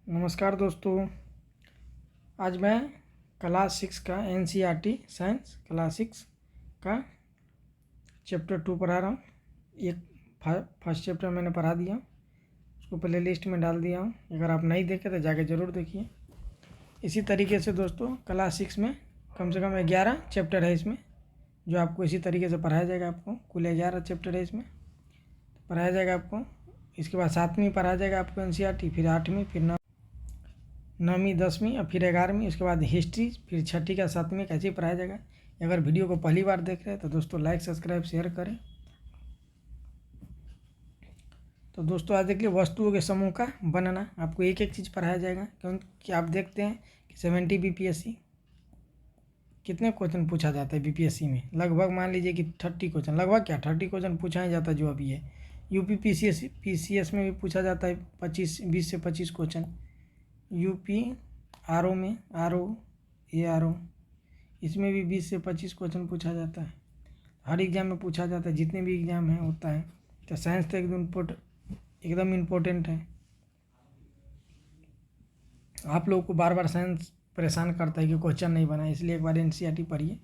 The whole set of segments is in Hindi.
नमस्कार दोस्तों। आज मैं क्लास 6 का NCERT साइंस क्लास 6 का चैप्टर 2 पढ़ा रहा हूँ। एक फर्स्ट चैप्टर मैंने पढ़ा दिया, उसको प्ले लिस्ट में डाल दिया हूँ। अगर आप नहीं देखे तो जाके ज़रूर देखिए। इसी तरीके से दोस्तों क्लास 6 में कम से कम 11 चैप्टर है इसमें, जो आपको इसी तरीके से पढ़ाया जाएगा। आपको कुल 11 चैप्टर है इसमें पढ़ाया जाएगा आपको। इसके बाद 7वीं पढ़ाया जाएगा आपको NCERT, फिर 8वीं, फिर 9वीं, 10वीं और फिर 11वीं। उसके बाद हिस्ट्री, फिर 6ठी का 7वीं का ऐसे ही पढ़ाया जाएगा। अगर वीडियो को पहली बार देख रहे हैं तो दोस्तों लाइक, सब्सक्राइब, शेयर करें। तो दोस्तों आज देखिए वस्तुओं के समूह का बनना, आपको एक एक चीज़ पढ़ाया जाएगा, क्योंकि आप देखते हैं कि 70 BPSC कितने क्वेश्चन पूछा जाता है BPSC में। लगभग मान लीजिए कि 30 क्वेश्चन, लगभग क्या 30 क्वेश्चन पूछा ही जाता है जो अभी है। UP PCS में भी पूछा जाता है 20 से 25 क्वेश्चन। UP RO में RO इसमें भी 20 से 25 क्वेश्चन पूछा जाता है। हर एग्ज़ाम में पूछा जाता है, जितने भी एग्ज़ाम हैं होता है। तो साइंस तो एकदम इम्पोर्टेंट है। आप लोगों को बार बार साइंस परेशान करता है कि क्वेश्चन नहीं बना, इसलिए एक बार NCERT पढ़िए।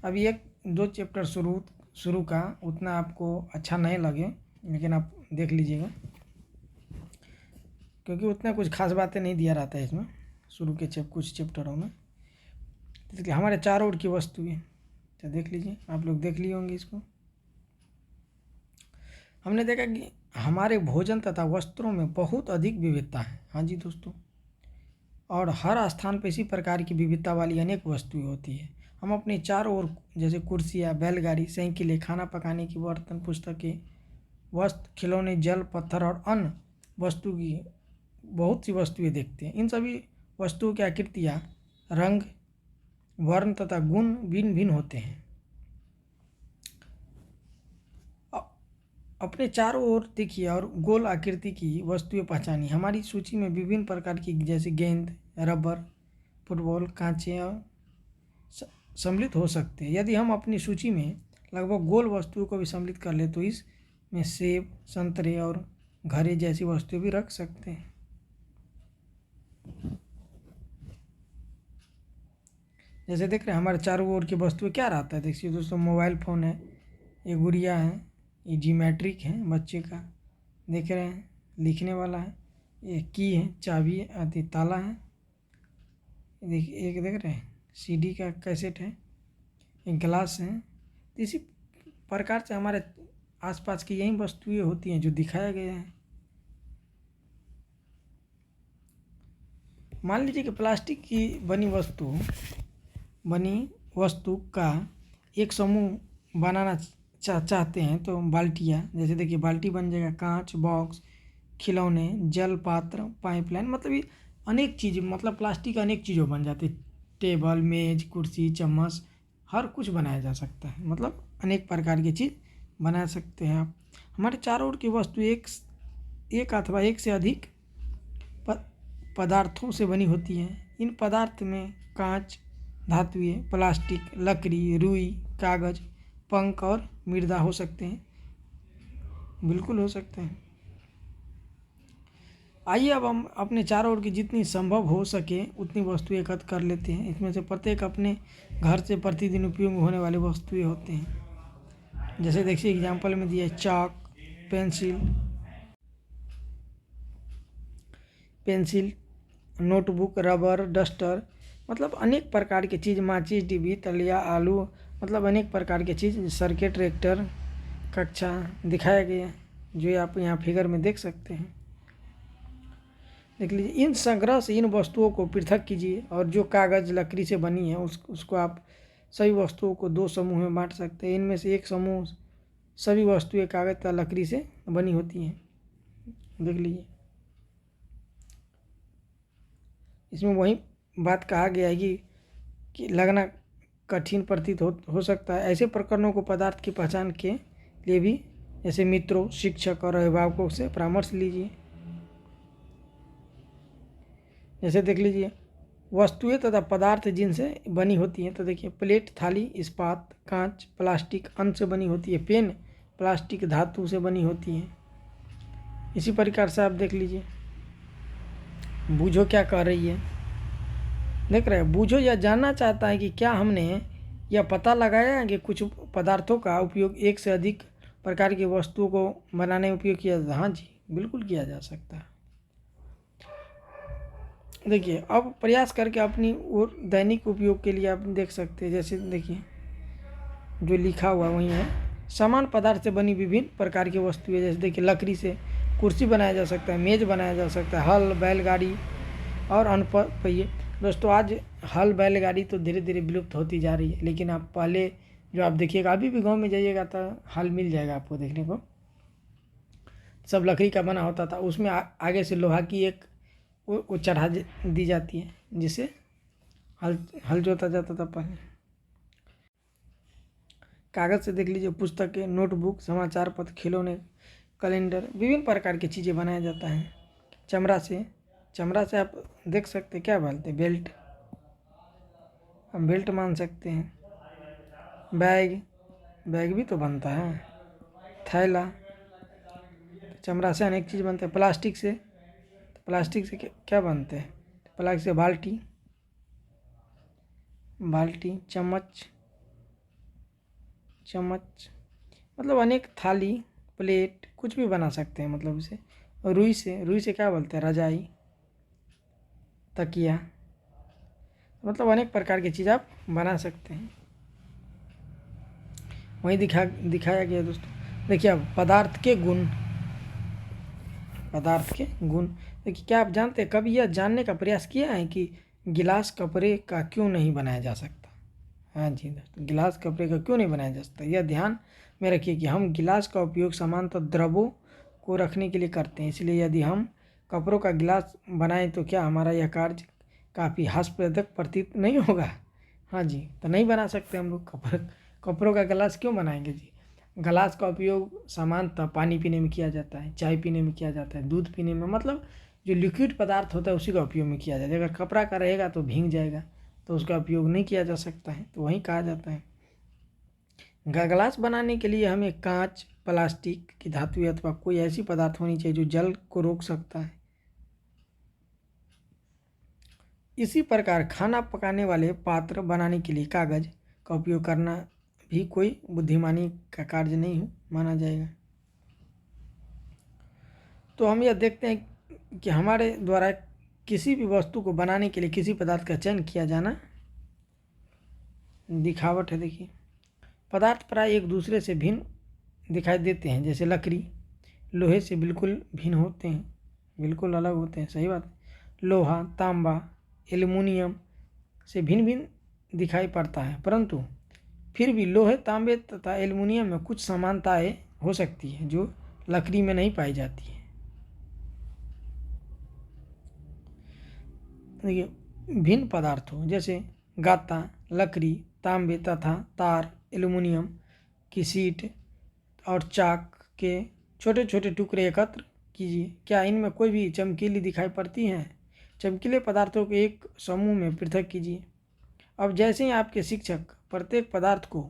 अभी 1-2 चैप्टर शुरू का उतना आपको अच्छा नहीं लगे, लेकिन आप देख लीजिएगा, क्योंकि उतना कुछ खास बातें नहीं दिया रहता है इसमें शुरू के कुछ चैप्टरों में। इसलिए हमारे चारों ओर की वस्तुएं तो देख लीजिए, आप लोग देख लिए होंगे इसको। हमने देखा कि हमारे भोजन तथा वस्त्रों में बहुत अधिक विविधता है। हाँ जी दोस्तों, और हर स्थान पर इसी प्रकार की विविधता वाली अनेक वस्तुएं होती है। हम अपने चारों ओर जैसे कुर्सियाँ, बैलगाड़ी, साइकिलें, खाना पकाने की बर्तन, पुस्तकें, वस्त्र, खिलौने, जल, पत्थर और अन्य वस्तु की बहुत सी वस्तुएं देखते हैं। इन सभी वस्तुओं की आकृतियाँ, रंग, वर्ण तथा गुण भिन्न भिन्न होते हैं। अपने चारों ओर देखिए और गोल आकृति की वस्तुएं पहचानी। हमारी सूची में विभिन्न प्रकार की जैसे गेंद, रबर, फुटबॉल, कांचे सम्मिलित हो सकते हैं। यदि हम अपनी सूची में लगभग गोल वस्तुओं को भी सम्मिलित कर ले तो इसमें सेब, संतरे और घड़े जैसी वस्तुएं भी रख सकते हैं। जैसे देख रहे हैं हमारे चारों ओर की वस्तुएं क्या रहता है। देखिए दोस्तों, मोबाइल फ़ोन है, ये गुड़िया है, ये ज्योमेट्रिक है बच्चे का, देख रहे हैं लिखने वाला है, ये की है, चाबी है, ताला है, देखिए एक देख रहे हैं CD का कैसेट है, एक गिलास है। इसी प्रकार से हमारे आसपास की यही वस्तुएं होती हैं जो दिखाया गया है। मान लीजिए कि प्लास्टिक की बनी वस्तु का एक समूह बनाना चाहते हैं तो बाल्टियाँ, जैसे देखिए बाल्टी बन जाएगा, कांच, बॉक्स, खिलौने, जल पात्र, पाइपलाइन, मतलब ये अनेक चीज़, मतलब प्लास्टिक अनेक चीज़ों बन जाती है। टेबल, मेज, कुर्सी, चम्मच, हर कुछ बनाया जा सकता है। मतलब अनेक प्रकार की चीज़ बना सकते हैं आप। हमारे चारों ओर की वस्तु एक अथवा एक से अधिक पदार्थों से बनी होती हैं। इन पदार्थ में कांच, धातुएं, प्लास्टिक, लकड़ी, रुई, कागज, पंख और मृदा हो सकते हैं। बिल्कुल हो सकते हैं। आइए अब हम अपने चारों ओर की जितनी संभव हो सके उतनी वस्तुएं एकत्र कर लेते हैं। इसमें से प्रत्येक अपने घर से प्रतिदिन उपयोग होने वाली वस्तुएं होते हैं। जैसे देखिए एग्जाम्पल में दिया है चाक, पेंसिल, नोटबुक, रबर, डस्टर, मतलब अनेक प्रकार की चीज़, माचिस, डिब्बी, तलिया, आलू, मतलब अनेक प्रकार की चीज़, सर्किट, ट्रैक्टर, कक्षा दिखाया गया, जो आप यहाँ फिगर में देख सकते हैं। देख लीजिए, इन संग्रह से इन वस्तुओं को पृथक कीजिए और जो कागज़, लकड़ी से बनी है उसको आप सभी वस्तुओं को 2 समूह में बांट सकते हैं। इनमें से एक समूह सभी वस्तुएं कागज़ या लकड़ी से बनी होती हैं। देख लीजिए, इसमें वही बात कहा गया है कि लगना कठिन प्रतीत हो सकता है। ऐसे प्रकरणों को पदार्थ की पहचान के लिए भी जैसे मित्रों, शिक्षक और अभिभावकों से परामर्श लीजिए। जैसे देख लीजिए वस्तुएं तथा पदार्थ जिनसे बनी होती हैं, तो देखिए प्लेट, थाली, इस्पात, कांच, प्लास्टिक अन्य से बनी होती है। पेन प्लास्टिक, धातु से बनी होती है। इसी प्रकार से आप देख लीजिए बूझो क्या कह रही है, देख रहे हैं। बूझो यह जानना चाहता है कि क्या हमने यह पता लगाया है कि कुछ पदार्थों का उपयोग एक से अधिक प्रकार की वस्तुओं को बनाने में उपयोग किया जाता है। हाँ जी, बिल्कुल किया जा सकता है। देखिए, अब प्रयास करके अपनी और दैनिक उपयोग के लिए आप देख सकते हैं। जैसे देखिए जो लिखा हुआ वही है, समान पदार्थ से बनी विभिन्न प्रकार की वस्तुएं। जैसे देखिए लकड़ी से कुर्सी बनाया जा सकता है, मेज बनाया जा सकता है, हल, बैलगाड़ी और अन्य पहिए। दोस्तों आज हल बैलगाड़ी तो धीरे धीरे विलुप्त होती जा रही है, लेकिन आप पहले जो आप देखिएगा, अभी भी गांव में जाइएगा तो हल मिल जाएगा आपको देखने को। सब लकड़ी का बना होता था, उसमें आगे से लोहा की एक वो चढ़ा दी जाती है, जिससे हल जोता जाता था पहले। कागज़ से देख लीजिए, पुस्तकें, नोटबुक, समाचार पत्र, खिलौने, कैलेंडर, विभिन्न प्रकार की चीज़ें बनाया जाता है। चमड़ा से आप देख सकते हैं क्या बोलते हैं, बेल्ट, हम बेल्ट मान सकते हैं। बैग भी तो बनता है। थैला, चमड़ा से अनेक चीज़ बनते हैं। प्लास्टिक से क्या बनते हैं, प्लास्टिक से बाल्टी, चम्मच, मतलब अनेक, थाली, प्लेट, कुछ भी बना सकते हैं। मतलब इसे रुई से क्या बोलते हैं, रजाई, तकिया, मतलब अनेक प्रकार की चीज़ आप बना सकते हैं। वही दिखाया गया दोस्तों। देखिए अब पदार्थ के गुण। देखिए, क्या आप जानते हैं, कभी यह जानने का प्रयास किया है कि गिलास कपड़े का क्यों नहीं बनाया जा सकता। हाँ जी दोस्तों, गिलास कपड़े का क्यों नहीं बनाया जा सकता। यह ध्यान में रखिए कि हम गिलास का उपयोग सामान्यतः द्रवों को रखने के लिए करते हैं, इसलिए यदि हम कपड़ों का गिलास बनाएं तो क्या हमारा यह कार्य काफ़ी हास्यास्पद प्रतीत नहीं होगा। हाँ जी, तो नहीं बना सकते हम लोग कपड़ों का गिलास क्यों बनाएंगे जी। गिलास का उपयोग सामान्यतः पानी पीने में किया जाता है, चाय पीने में किया जाता है, दूध पीने में, मतलब जो लिक्विड पदार्थ होता है उसी का उपयोग में किया जाता है। अगर कपड़ा का रहेगा तो भीग जाएगा, तो उसका उपयोग नहीं किया जा सकता है, तो वही कहा जाता है। गिलास बनाने के लिए हमें कांच, प्लास्टिक की धातु अथवा कोई ऐसी पदार्थ होनी चाहिए जो जल को रोक सकता है। इसी प्रकार खाना पकाने वाले पात्र बनाने के लिए कागज का उपयोग करना भी कोई बुद्धिमानी का कार्य नहीं माना जाएगा। तो हम यह देखते हैं कि हमारे द्वारा किसी भी वस्तु को बनाने के लिए किसी पदार्थ का चयन किया जाना दिखावट है। देखिए, पदार्थ प्राय एक दूसरे से भिन्न दिखाई देते हैं। जैसे लकड़ी लोहे से बिल्कुल भिन्न होते हैं, बिल्कुल अलग होते हैं, सही बात। लोहा, तांबा, एल्युमिनियम से भिन्न भिन्न दिखाई पड़ता है, परंतु फिर भी लोहे, तांबे तथा एल्युमिनियम में कुछ समानताएं हो सकती है जो लकड़ी में नहीं पाई जाती है। देखिए, भिन्न पदार्थों जैसे गाता, लकड़ी, तांबे तथा तार, एल्युमिनियम की शीट और चाक के छोटे छोटे टुकड़े एकत्र कीजिए। क्या इनमें कोई भी चमकीली दिखाई पड़ती हैं। चमकीले पदार्थों के एक समूह में पृथक कीजिए। अब जैसे ही आपके शिक्षक प्रत्येक पदार्थ को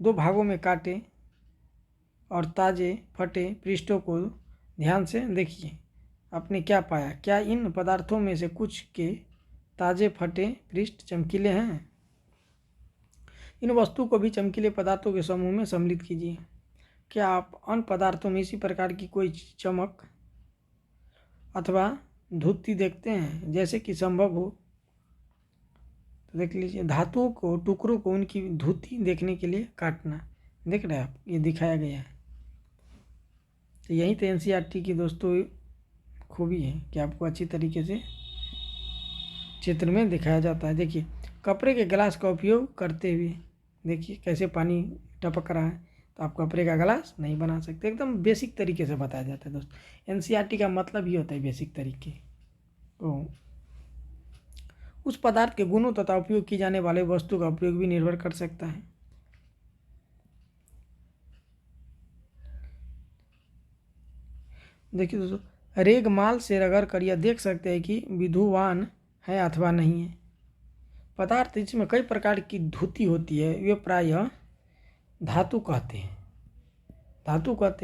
2 भागों में काटे और ताजे फटे पृष्ठों को ध्यान से देखिए, आपने क्या पाया। क्या इन पदार्थों में से कुछ के ताजे फटे पृष्ठ चमकीले हैं। इन वस्तु को भी चमकीले पदार्थों के समूह में सम्मिलित कीजिए। क्या आप अन्य पदार्थों में इसी प्रकार की कोई चमक अथवा धुत्ती देखते हैं, जैसे कि संभव हो तो देख लीजिए। धातुओं को, टुकड़ों को उनकी धुत्ती देखने के लिए काटना, देख रहे हैं आप, ये दिखाया गया है। तो यही तो एनसीईआरटी की दोस्तों खूबी है कि आपको अच्छी तरीके से चित्र में दिखाया जाता है। देखिए, कपड़े के गिलास का उपयोग करते हुए देखिए कैसे पानी टपक रहा है, तो आप कपड़े का गिलास नहीं बना सकते। एकदम बेसिक तरीके से बताया जाता है दोस्तों। एनसीईआरटी का मतलब ही होता है बेसिक तरीके। तो उस पदार्थ के गुणों तथा उपयोग की जाने वाले वस्तु का उपयोग भी निर्भर कर सकता है। देखिए दोस्तों, रेगमाल से रगड़ कर यह देख सकते हैं कि विद्युवान है अथवा नहीं है। पदार्थ जिसमें कई प्रकार की धुति होती है वे प्रायः धातु कहते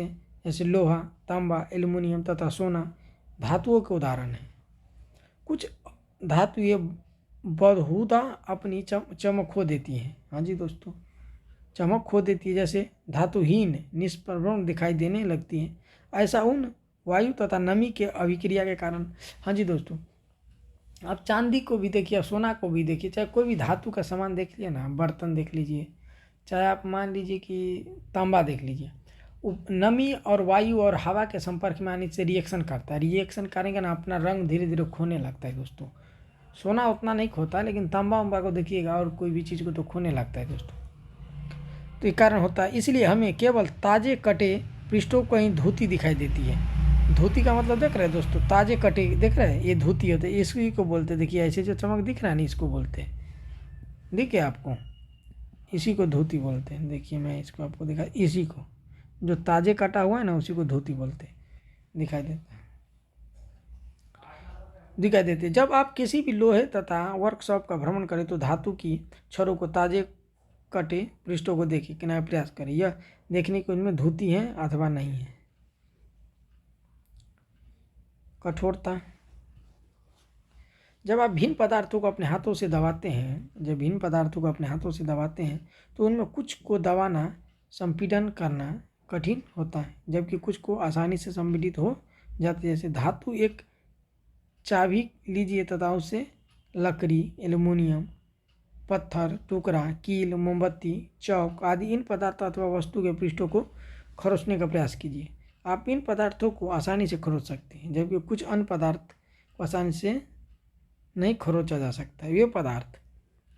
हैं। जैसे लोहा, तांबा, एल्युमिनियम तथा सोना धातुओं के उदाहरण हैं। कुछ धातु ये बहुधा अपनी चमक खो देती हैं। हाँ जी दोस्तों, चमक खो देती है, जैसे धातुहीन निष्प्रभ दिखाई देने लगती हैं। ऐसा उन वायु तथा नमी के अभिक्रिया के कारण। हाँ जी दोस्तों, आप चांदी को भी देखिए, सोना को भी देखिए, चाहे कोई भी धातु का सामान देख लीजिए ना, बर्तन देख लीजिए, चाहे आप मान लीजिए कि तांबा देख लीजिए, नमी और वायु और हवा के संपर्क में आने से रिएक्शन करता है। रिएक्शन करेंगे ना, अपना रंग धीरे धीरे खोने लगता है दोस्तों। सोना उतना नहीं खोता, लेकिन तांबा उम्बा को देखिएगा और कोई भी चीज़ को तो खोने लगता है दोस्तों। तो ये कारण होता है। इसलिए हमें केवल ताजे कटे पृष्ठों को ही धोती दिखाई देती है। धोती का मतलब देख रहे हैं दोस्तों, ताजे कटे देख रहे हैं, ये धोती होते हैं, इसी को बोलते हैं। देखिए ऐसे जो चमक दिख रहा है ना, इसको बोलते हैं, देखिए आपको, इसी को धोती बोलते हैं। देखिए मैं इसको आपको दिखा, इसी को जो ताजे कटा हुआ है ना, उसी को धोती बोलते हैं। दिखाई देते। जब आप किसी भी लोहे तथा वर्कशॉप का भ्रमण करें तो धातु की छड़ों को ताजे कटे पृष्ठों को देखें कि नया प्रयास करें, यह देखने को इनमें धोती है अथवा नहीं है। कठोरता, जब आप भिन्न पदार्थों को अपने हाथों से दबाते हैं, तो उनमें कुछ को दबाना, संपीड़न करना कठिन होता है, जबकि कुछ को आसानी से संपीड़ित हो जाते हैं। जैसे धातु एक चाबी लीजिए तथा उससे लकड़ी, एल्युमिनियम, पत्थर, टुकड़ा, कील, मोमबत्ती, चौक आदि इन पदार्थ अथवा वस्तु के पृष्ठों को खरोचने का प्रयास कीजिए। आप इन पदार्थों को आसानी से खरोच सकते हैं, जबकि कुछ अन्य पदार्थ को आसानी से नहीं खरोचा जा सकता है। वे पदार्थ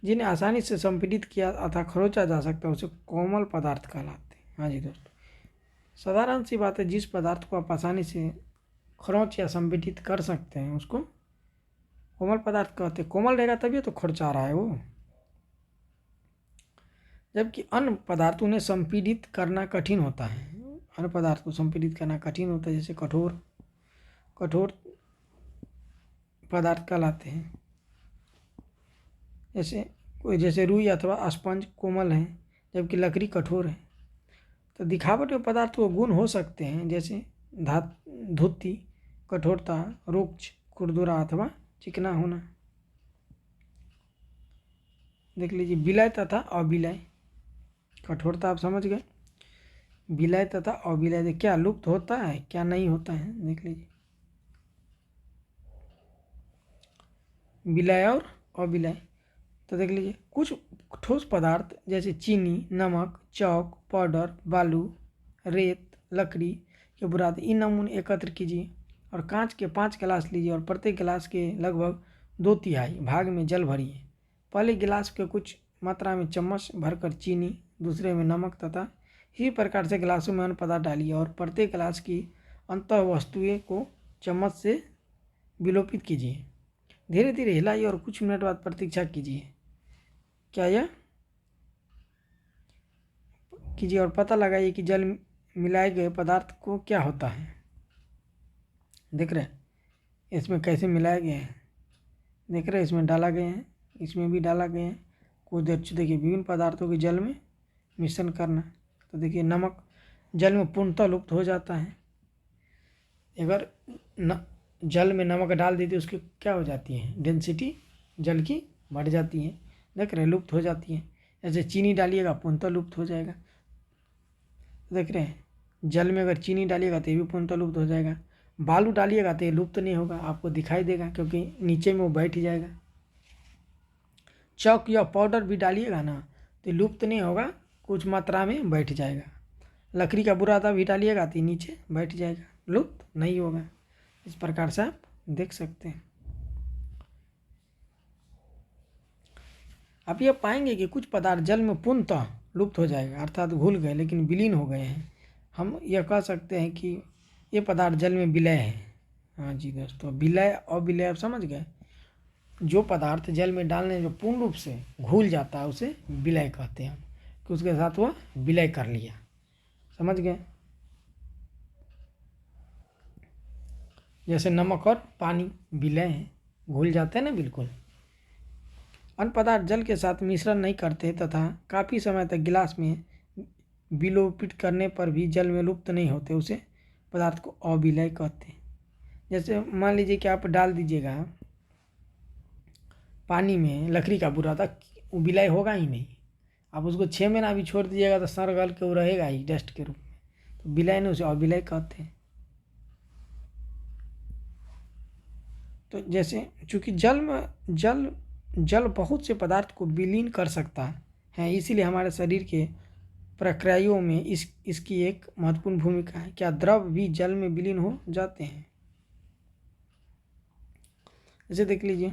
जिन्हें आसानी से संपीड़ित किया अथवा खरोचा जा सकता है उसे कोमल पदार्थ कहलाते हैं। हाँ जी दोस्तों, साधारण सी बात है, जिस पदार्थ को आप आसानी से खरोच या संपीड़ित कर सकते हैं उसको कोमल पदार्थ कहते हैं। कोमल रहेगा तभी तो खरोचा रहा है वो, जबकि अन्य पदार्थों ने संपीड़ित करना कठिन होता है। अन्य पदार्थ को संपीड़ित करना कठिन होता है, जैसे कठोर पदार्थ कहलाते हैं। जैसे रुई अथवा स्पंज कोमल है, जबकि लकड़ी कठोर है। तो दिखावट में पदार्थ को गुण हो सकते हैं, जैसे धोती, कठोरता, रुक्ष, खुरदुरा अथवा चिकना होना। देख लीजिए, विलय तथा अविलय। कठोरता आप समझ गए, विलय तथा अविलय क्या लुप्त होता है क्या नहीं होता है, देख लीजिए। विलय और अविलय, तो देख लीजिए, कुछ ठोस पदार्थ जैसे चीनी, नमक, चौक, पाउडर, बालू, रेत, लकड़ी के बुरादे, इन नमूने एकत्र कीजिए और कांच के 5 गिलास लीजिए और प्रत्येक गिलास के लगभग 2/3 भाग में जल भरिए। पहले गिलास के कुछ मात्रा में चम्मच भरकर चीनी, दूसरे में नमक तथा इसी प्रकार से गिलासों में अन्य पदार्थ डालिए और प्रत्येक गिलास की अंतः वस्तुएं को चम्मच से विलोपित कीजिए। धीरे धीरे हिलाइए और कुछ मिनट बाद प्रतीक्षा कीजिए। क्या यह कीजिए और पता लगाइए कि जल मिलाए गए पदार्थ को क्या होता है। देख रहे हैं इसमें कैसे मिलाए गए हैं, देख रहे हैं इसमें डाला गया है, इसमें भी डाला गया है। कुछ देर देखिए, विभिन्न पदार्थों के जल में मिश्रण करना। तो देखिए, नमक जल में पूर्णतः लुप्त हो जाता है। अगर जल में नमक डाल देती है, उसकी क्या हो जाती है, डेंसिटी जल की बढ़ जाती है। देख रहे हैं, लुप्त हो जाती है। जैसे चीनी डालिएगा पूर्णतः लुप्त हो जाएगा। देख रहे हैं, जल में अगर चीनी डालिएगा तो ये भी पूर्णतः लुप्त हो जाएगा। बालू डालिएगा तो ये लुप्त नहीं होगा, आपको दिखाई देगा क्योंकि नीचे में वो बैठ जाएगा। चौक या पाउडर भी डालिएगा ना तो लुप्त नहीं होगा, कुछ मात्रा में बैठ जाएगा। लकड़ी का बुरादा भी डालिएगा तो नीचे बैठ जाएगा, लुप्त नहीं होगा। इस प्रकार से आप देख सकते हैं। आप ये पाएंगे कि कुछ पदार्थ जल में पूर्णतः लुप्त हो जाएगा, अर्थात घुल गए लेकिन विलीन हो गए हैं। हम यह कह सकते हैं कि ये पदार्थ जल में विलय है। हाँ जी दोस्तों, विलय और विलय आप समझ गए। जो पदार्थ जल में डालने जो पूर्ण रूप से घुल जाता है उसे विलय कहते हैं, कि उसके साथ वह विलय कर लिया। समझ गए, जैसे नमक और पानी विलय है, घुल जाते हैं ना बिल्कुल। अन्य पदार्थ जल के साथ मिश्रण नहीं करते तथा काफ़ी समय तक गिलास में विलोपित करने पर भी जल में लुप्त नहीं होते, उसे पदार्थ को अविलय कहते हैं। जैसे मान लीजिए कि आप डाल दीजिएगा पानी में लकड़ी का बुरा था, वो विलय होगा ही नहीं। आप उसको 6 महीना भी छोड़ दीजिएगा तो सड़ गल के वो रहेगा ही डस्ट के रूप में, तो विलय नहीं, उसे अविलय कहते हैं। तो जैसे चूँकि जल बहुत से पदार्थ को विलीन कर सकता है, इसीलिए हमारे शरीर के प्रक्रियाओं में इसकी एक महत्वपूर्ण भूमिका है। क्या द्रव भी जल में विलीन हो जाते हैं? जैसे देख लीजिए,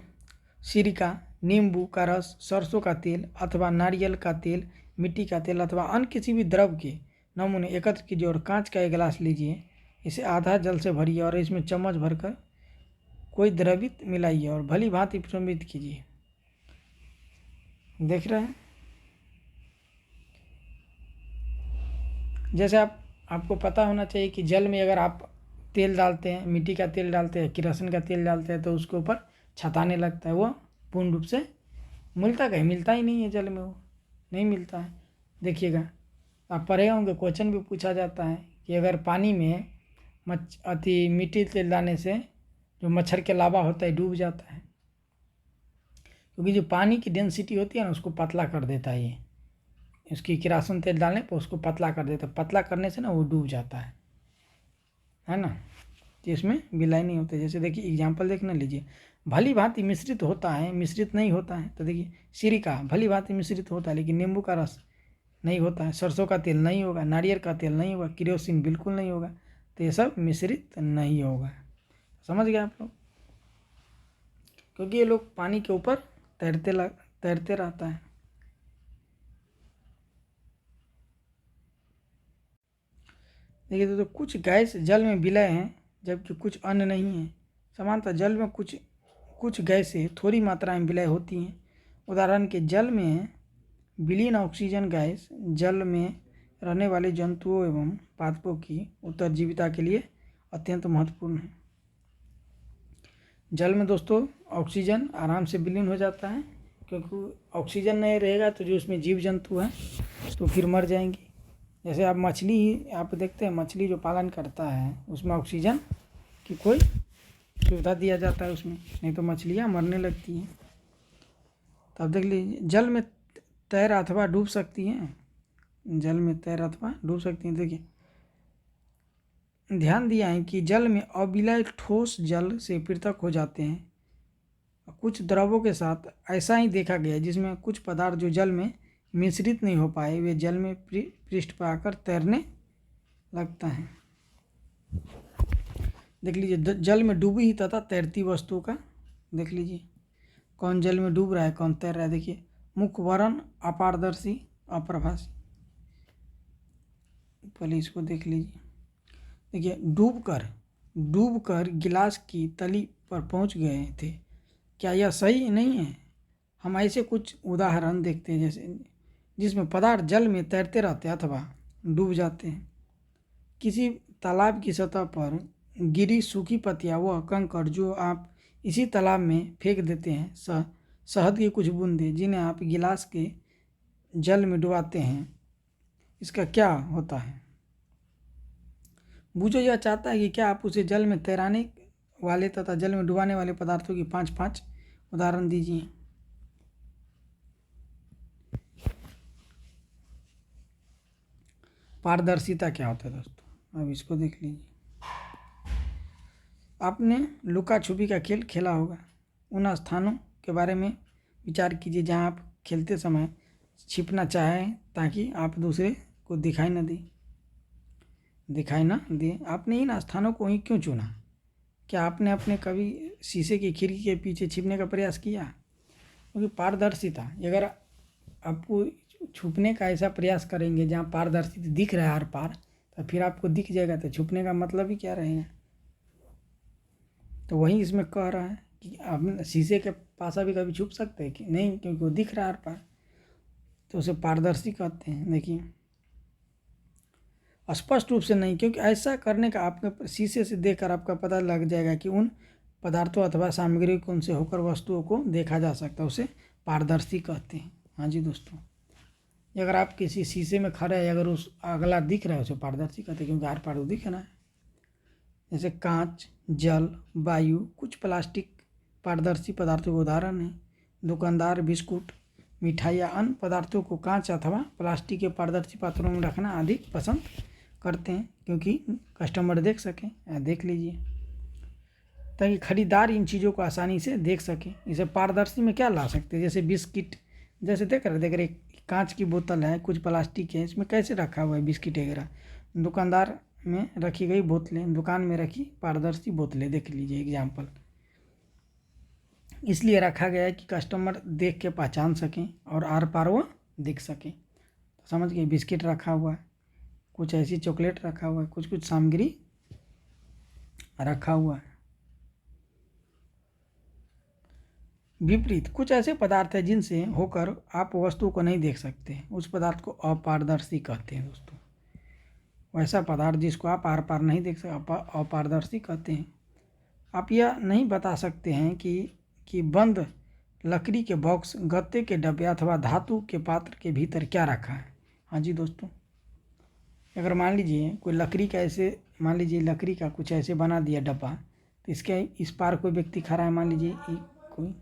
सिरका, नींबू का रस, सरसों का तेल अथवा नारियल का तेल, मिट्टी का तेल अथवा अन्य किसी भी द्रव के नमूने एकत्र कीजिए और कांच का एक गिलास लीजिए। इसे आधा जल से भरिए और इसमें चम्मच भरकर कोई द्रवित मिलाइए और भली भांति सम्मिलित कीजिए। देख रहे हैं? जैसे आपको पता होना चाहिए कि जल में अगर आप तेल डालते हैं, मिट्टी का तेल डालते हैं, किरोसिन का तेल डालते हैं, तो उसके ऊपर छताने लगता है, वो पूर्ण रूप से मिलता ही नहीं है जल में, वो नहीं मिलता है। देखिएगा, आप पढ़े होंगे, क्वेश्चन भी पूछा जाता है कि अगर पानी में मिट्टी तेल डालने से जो मच्छर के लावा होता है डूब जाता है, क्योंकि जो पानी की डेंसिटी होती है ना, उसको पतला कर देता है। ये उसकी किरोसिन तेल डालने पर उसको पतला कर देता है, पतला करने से ना वो डूब जाता है ना। तो इसमें विलय नहीं होते। जैसे देखिए एग्जाम्पल देखना लीजिए, भली भांति मिश्रित होता है, मिश्रित नहीं होता है। तो देखिए सिरका भली भांति मिश्रित होता है, लेकिन नींबू का रस नहीं होता है, सरसों का तेल नहीं होगा, नारियल का तेल नहीं होगा, किरोसिन बिल्कुल नहीं होगा। तो ये सब मिश्रित नहीं होगा। समझ गए आप लोग? क्योंकि ये लोग पानी के ऊपर तैरते रहता है। देखिए तो कुछ गैस जल में विलय हैं जबकि कुछ अन्य नहीं है। सामान्यतः जल में कुछ गैसें थोड़ी मात्रा में विलय होती हैं। उदाहरण के जल में विलीन ऑक्सीजन गैस जल में रहने वाले जंतुओं एवं पादपों की उत्तरजीविता के लिए अत्यंत महत्वपूर्ण है। जल में दोस्तों ऑक्सीजन आराम से विलीन हो जाता है, क्योंकि ऑक्सीजन नहीं रहेगा तो जो उसमें जीव जंतु हैं तो फिर मर जाएंगे। जैसे आप मछली ही आप देखते हैं, मछली जो पालन करता है उसमें ऑक्सीजन की कोई सुविधा दिया जाता है उसमें, नहीं तो मछलियाँ मरने लगती हैं। तो आप देख लीजिए, जल में तैर अथवा डूब सकती हैं, जल में तैर अथवा डूब सकती हैं। देखिए ध्यान दिया है कि जल में अविलय ठोस जल से पृथक हो जाते हैं। कुछ द्रवों के साथ ऐसा ही देखा गया जिसमें कुछ पदार्थ जो जल में मिश्रित नहीं हो पाए, वे जल में पृष्ठ पर आकर तैरने लगता है। देख लीजिए, जल में डूबी ही तथा तैरती वस्तु का देख लीजिए, कौन जल में डूब रहा है, कौन तैर रहा है। देखिए मुख वर्ण अपारदर्शी अप्रभासी, पहले इसको देख लीजिए। देखिए डूबकर गिलास की तली पर पहुंच गए थे। क्या यह सही नहीं है? हम ऐसे कुछ उदाहरण देखते हैं जैसे जिसमें पदार्थ जल में तैरते रहते हैं अथवा डूब जाते हैं। किसी तालाब की सतह पर गिरी सूखी पत्तियां व कंकड़ जो आप इसी तालाब में फेंक देते हैं, शहद की कुछ बूंदें जिन्हें आप गिलास के जल में डुबाते हैं, इसका क्या होता है? बूझो यह चाहता है कि क्या आप उसे जल में तैराने वाले तथा जल में डुबाने वाले पदार्थों की 5 उदाहरण दीजिए। पारदर्शिता क्या होता है दोस्तों, अब इसको देख लीजिए। आपने लुका छुपी का खेल खेला होगा। उन स्थानों के बारे में विचार कीजिए जहां आप खेलते समय छिपना चाहें ताकि आप दूसरे को दिखाई न दे। आपने इन स्थानों को ही क्यों चुना? क्या आपने अपने कभी शीशे की खिड़की के पीछे छिपने का प्रयास किया? क्योंकि पारदर्शिता, अगर आपको छुपने का ऐसा प्रयास करेंगे जहाँ पारदर्शिता दिख रहा है हर पार, तो फिर आपको दिख जाएगा, तो छुपने का मतलब ही क्या रहेगा? तो वही इसमें कह रहा है कि आप शीशे के पास भी कभी छुप सकते हैं कि नहीं, क्योंकि वो दिख रहा है हर पार, तो उसे पारदर्शी कहते हैं। देखिए स्पष्ट रूप से नहीं, क्योंकि ऐसा करने का आपके शीशे से देखकर आपका पता लग जाएगा कि उन पदार्थों अथवा सामग्री को उनसे होकर वस्तुओं को देखा जा सकता है, उसे पारदर्शी कहते हैं। हाँ जी दोस्तों, अगर आप किसी शीशे में खड़े हैं, अगर उस अगला दिख रहा है उसे पारदर्शी कहते हैं, क्योंकि हर पार वो दिखना है। जैसे कांच, जल, वायु, कुछ प्लास्टिक पारदर्शी पदार्थों के उदाहरण हैं। दुकानदार बिस्कुट, मिठाई या अन्य पदार्थों को कांच अथवा प्लास्टिक के पारदर्शी पात्रों में रखना अधिक पसंद करते हैं, क्योंकि कस्टमर देख सकें। देख लीजिए, ताकि खरीदार इन चीज़ों को आसानी से देख सकें। इसे पारदर्शी में क्या ला सकते हैं, जैसे बिस्किट, जैसे देख रहे एक कांच की बोतल है, कुछ प्लास्टिक है, इसमें कैसे रखा हुआ है बिस्किट वगैरह। दुकानदार में रखी गई बोतलें, दुकान में रखी पारदर्शी बोतलें, देख लीजिए एग्जाम्पल। इसलिए रखा गया है कि कस्टमर देख के पहचान सकें और आर पार वो दिख सकें। तो समझ गए, बिस्किट रखा हुआ है, कुछ ऐसी चॉकलेट रखा हुआ है, कुछ कुछ सामग्री रखा हुआ है। विपरीत, कुछ ऐसे पदार्थ हैं जिनसे होकर आप वस्तु को नहीं देख सकते, उस पदार्थ को अपारदर्शी कहते हैं दोस्तों। वैसा पदार्थ जिसको आप आर पार नहीं देख सकते अपारदर्शी कहते हैं। आप यह नहीं बता सकते हैं कि बंद लकड़ी के बॉक्स, गत्ते के डब्बे अथवा धातु के पात्र के भीतर क्या रखा है। हाँ जी दोस्तों, अगर मान लीजिए कोई लकड़ी का ऐसे, मान लीजिए लकड़ी का कुछ ऐसे बना दिया डब्बा, तो इसके इस पार कोई व्यक्ति खड़ा है, मान लीजिए कोई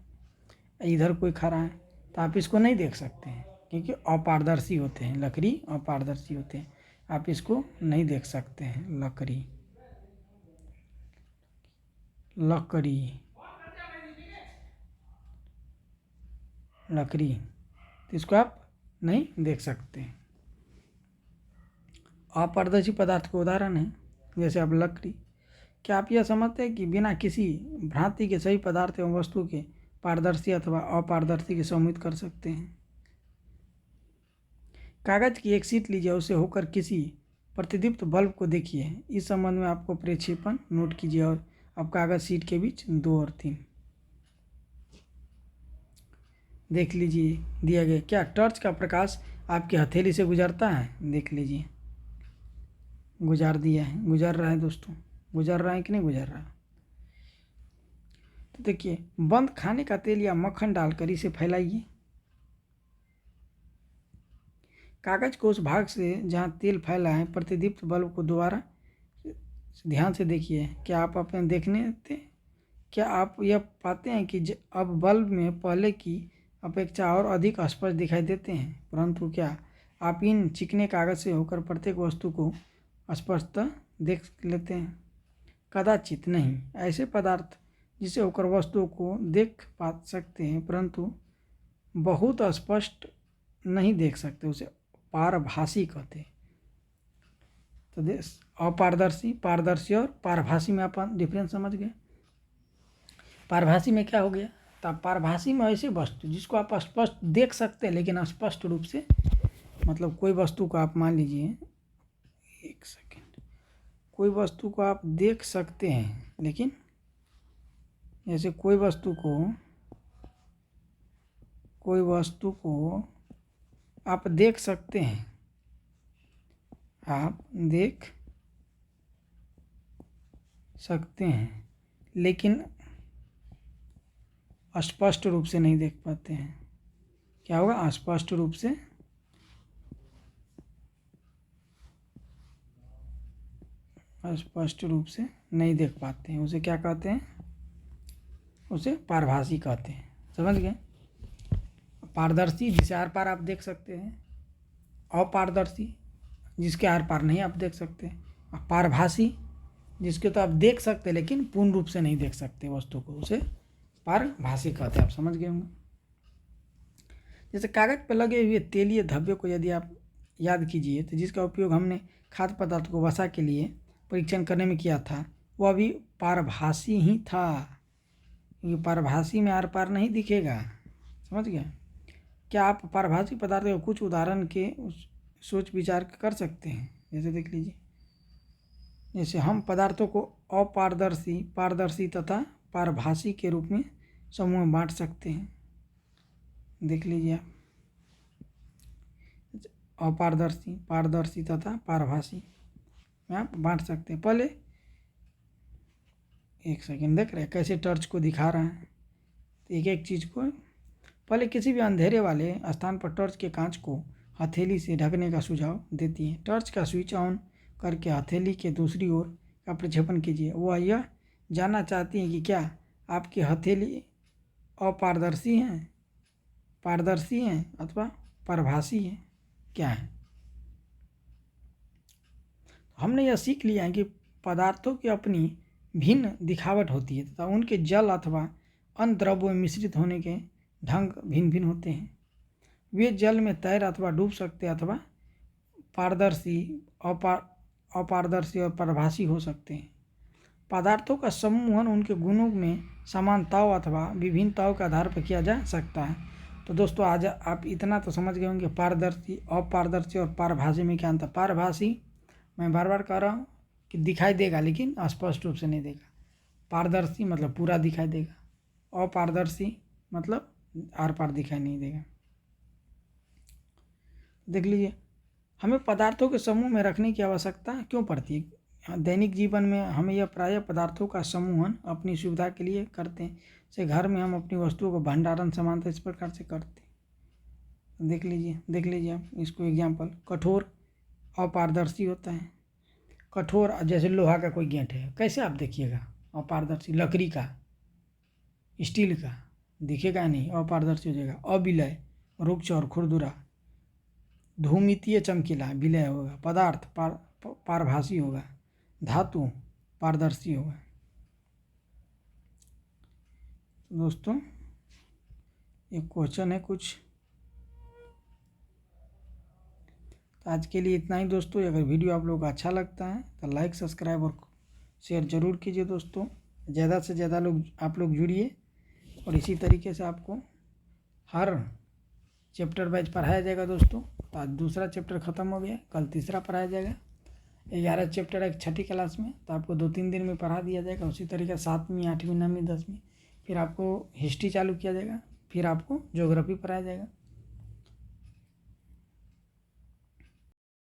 इधर कोई खड़ा है, तो आप इसको नहीं देख सकते हैं, क्योंकि अपारदर्शी होते हैं, लकड़ी अपारदर्शी होते हैं, आप इसको नहीं देख सकते हैं। लकड़ी तो इसको आप नहीं देख सकते। अपारदर्शी पदार्थ का उदाहरण है जैसे अब लकड़ी। क्या आप यह समझते हैं कि बिना किसी भ्रांति के सही पदार्थ एवं वस्तु के पारदर्शी अथवा अपारदर्शी की सम्मिलित कर सकते हैं। कागज की एक शीट लीजिए, उसे होकर किसी प्रतिदीप्त बल्ब को देखिए। इस संबंध में आपको प्रक्षेपण नोट कीजिए और अब कागज शीट के बीच 2 और 3 देख लीजिए दिया गया। क्या टॉर्च का प्रकाश आपकी हथेली से गुजरता है? देख लीजिए, गुजार दिया है, गुजर रहा है दोस्तों, गुजर रहा है कि नहीं गुजर रहा। तो देखिए, बंद खाने का तेल या मक्खन डालकर इसे फैलाइए। कागज को उस भाग से जहां तेल फैला है प्रतिदीप्त बल्ब को दोबारा ध्यान से देखिए। क्या आप अपने देखने थे, क्या आप यह पाते हैं कि अब बल्ब में पहले की अपेक्षा और अधिक स्पष्ट दिखाई देते हैं? परंतु क्या आप इन चिकने कागज से होकर प्रत्येक वस्तु को स्पष्टतः देख लेते हैं? कदाचित नहीं। ऐसे पदार्थ जिसे होकर वस्तुओं को देख पा सकते हैं परंतु बहुत स्पष्ट नहीं देख सकते, उसे पारभासी कहते हैं। तो अपारदर्शी, पारदर्शी और पारभासी में अपन डिफरेंस समझ गए। पारभासी में क्या हो गया, तो पारभासी में ऐसी वस्तु जिसको आप स्पष्ट देख सकते हैं, लेकिन स्पष्ट रूप से, मतलब कोई वस्तु को आप मान लीजिए, एक सेकेंड, कोई वस्तु को आप देख सकते हैं, लेकिन जैसे कोई वस्तु को आप देख सकते हैं, आप देख सकते हैं, लेकिन स्पष्ट रूप से नहीं देख पाते हैं। क्या होगा? स्पष्ट रूप से नहीं देख पाते हैं, उसे क्या कहते हैं? उसे पारभासी कहते हैं। समझ गए? पारदर्शी जिसे आर पार आप देख सकते हैं, अपारदर्शी जिसके आर पार नहीं आप देख सकते, पारभासी जिसके तो आप देख सकते लेकिन पूर्ण रूप से नहीं देख सकते वस्तु को, उसे पारभासी कहते हैं। आप समझ गए होंगे। जैसे कागज पर लगे हुए तेलीय धब्बे को यदि आप याद कीजिए, तो जिसका उपयोग हमने खाद्य पदार्थ को वसा के लिए परीक्षण करने में किया था, वह अभी पारभासी ही था, क्योंकि पारभासी में आर पार नहीं दिखेगा। समझ गए? क्या आप पारभासी पदार्थ के कुछ उदाहरण के सोच विचार कर सकते हैं? जैसे देख लीजिए, जैसे हम पदार्थों को अपारदर्शी, पारदर्शी तथा पारभासी के रूप में समूह में बांट सकते हैं। देख लीजिए आप, अपारदर्शी, पारदर्शी तथा पारभासी में आप बांट सकते हैं। पहले एक सेकंड, देख रहे हैं कैसे टॉर्च को दिखा रहा है। एक एक चीज़ को पहले किसी भी अंधेरे वाले स्थान पर टॉर्च के कांच को हथेली से ढकने का सुझाव देती है। टॉर्च का स्विच ऑन करके हथेली के दूसरी ओर का प्रक्षेपण कीजिए। वह यह जानना चाहती हैं कि क्या आपकी हथेली अपारदर्शी हैं पारदर्शी हैं अथवा परभासी हैं, क्या है? हमने यह सीख लिया है कि पदार्थों की अपनी भिन्न दिखावट होती है तथा उनके जल अथवा अन्य द्रव्यों में मिश्रित होने के ढंग भिन्न भिन्न होते हैं। वे जल में तैर अथवा डूब सकते अथवा पारदर्शी, अपारदर्शी और परभासी हो सकते हैं। पदार्थों का समूहन उनके गुणों में समानताओं अथवा विभिन्नताओं के आधार पर किया जा सकता है। तो दोस्तों आज आप इतना तो समझ गए होंगे पारदर्शी, अपारदर्शी और पारभासी में क्या अंतर। पारभासी मैं बार बार कह रहा हूँ कि दिखाई देगा लेकिन स्पष्ट रूप से नहीं देगा। पारदर्शी मतलब पूरा दिखाई देगा, अपारदर्शी मतलब आर पार दिखाई नहीं देगा। देख लीजिए, हमें पदार्थों के समूह में रखने की आवश्यकता क्यों पड़ती है? दैनिक जीवन में हमें यह प्रायः पदार्थों का समूहन अपनी सुविधा के लिए करते हैं। जैसे घर में हम अपनी वस्तुओं को भंडारण समानता इस प्रकार से करते हैं। देख लीजिए आप इसको एग्जाम्पल। कठोर अपारदर्शी होता है। कठोर जैसे लोहा का कोई गेट है, कैसे आप देखिएगा? अपारदर्शी। लकड़ी का, स्टील का दिखेगा नहीं, अपारदर्शी हो जाएगा। अविलय, रुक्ष और खुरदुरा। धूमितीय चमकीला, विलय होगा। पदार्थ पारभासी होगा। धातु पारदर्शी होगा। दोस्तों एक क्वेश्चन है कुछ, तो आज के लिए इतना ही दोस्तों। अगर वीडियो आप लोगों को अच्छा लगता है तो लाइक, सब्सक्राइब और शेयर ज़रूर कीजिए दोस्तों। ज़्यादा से ज़्यादा आप लोग जुड़िए और इसी तरीके से आपको हर चैप्टर वाइज पढ़ाया जाएगा दोस्तों। तो आज दूसरा चैप्टर ख़त्म हो गया, कल तीसरा पढ़ाया जाएगा। 11 चैप्टर है छठी क्लास में, तो आपको 2-3 दिन में पढ़ा दिया जाएगा। उसी तरीके 7वीं, 8वीं, 9वीं, 10वीं फिर आपको हिस्ट्री चालू किया जाएगा, फिर आपको ज्योग्राफी पढ़ाया जाएगा।